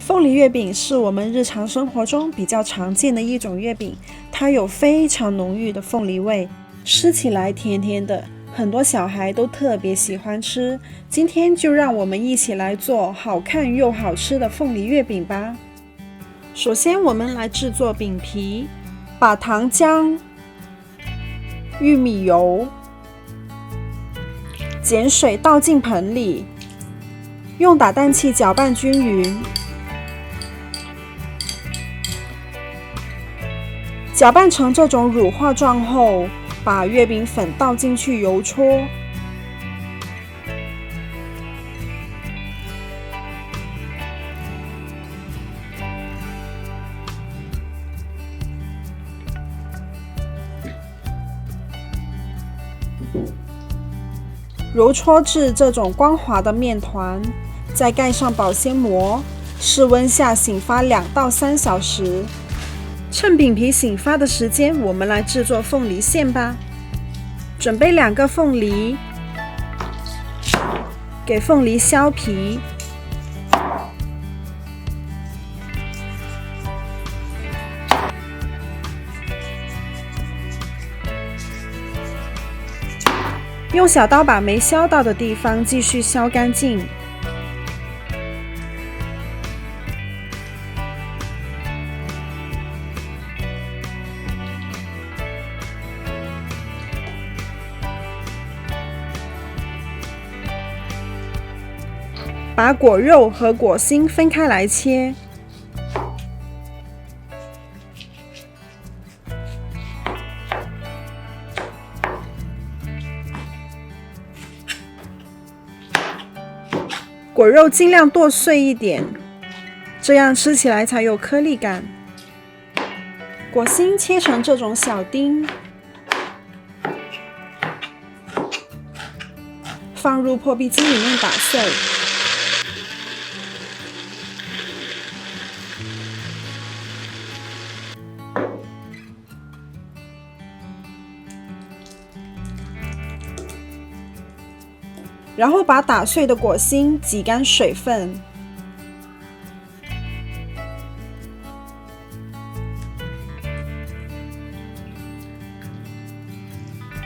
凤梨月饼是我们日常生活中比较常见的一种月饼，它有非常浓郁的凤梨味，吃起来甜甜的，很多小孩都特别喜欢吃。今天就让我们一起来做好看又好吃的凤梨月饼吧。首先我们来制作饼皮，把糖浆、玉米油、碱水倒进盆里，用打蛋器搅拌均匀。搅拌成这种乳化状后，把月饼粉倒进去揉搓。揉搓至这种光滑的面团，再盖上保鲜膜，室温下醒发2到3小时。趁饼皮醒发的时间，我们来制作凤梨馅吧。准备2个凤梨，给凤梨削皮，用小刀把没削到的地方继续削干净。把果肉和果心分开来切。果肉尽量剁碎一点，这样吃起来才有颗粒感。果心切成这种小丁，放入破壁机里面打碎。然后把打碎的果心挤干水分，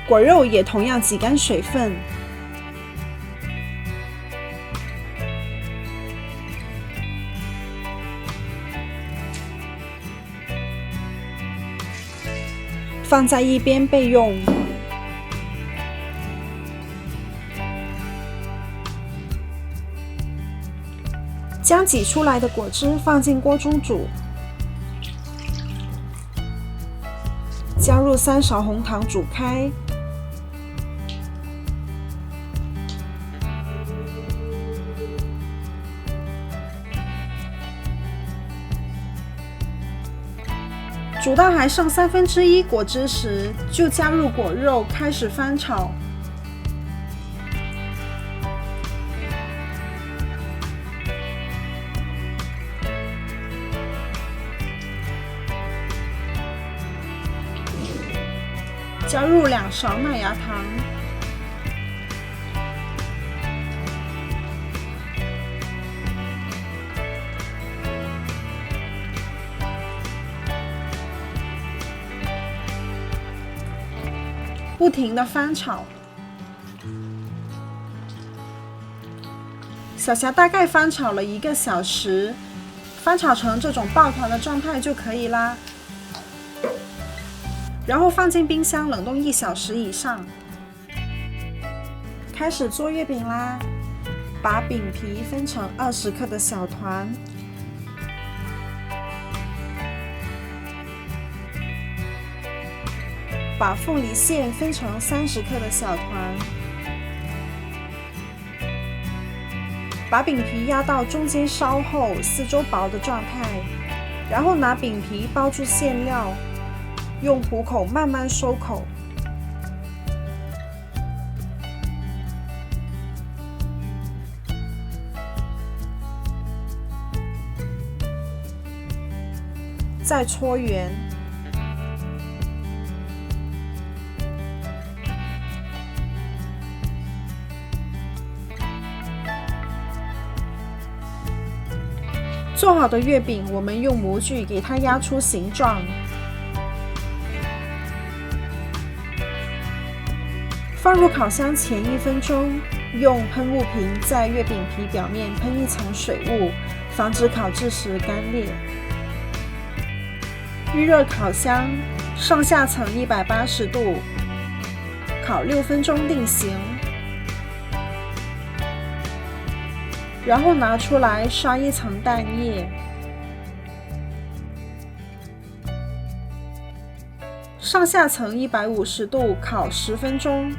果肉也同样挤干水分。放在一边备用。将挤出来的果汁放进锅中煮，加入3勺红糖煮开，煮到还剩1/3果汁时，就加入果肉，开始翻炒。加入2勺麦芽糖，不停地翻炒。小霞大概翻炒了1个小时，翻炒成这种抱团的状态就可以啦。然后放进冰箱冷冻1小时以上。开始做月饼啦！把饼皮分成20克的小团，把凤梨馅分成30克的小团，把饼皮压到中间稍厚、四周薄的状态，然后拿饼皮包住馅料。用虎口慢慢收口，再搓圆。做好的月饼，我们用模具给它压出形状。放入烤箱前1分钟，用喷雾瓶在月饼皮表面喷一层水雾，防止烤制时干裂。预热烤箱，上下层180度，烤6分钟定型。然后拿出来刷一层蛋液，上下层150度烤10分钟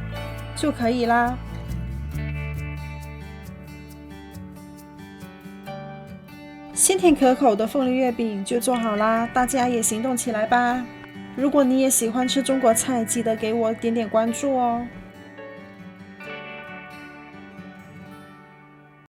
就可以啦。鲜甜可口的凤梨月饼就做好啦，大家也行动起来吧！如果你也喜欢吃中国菜，记得给我点点关注哦。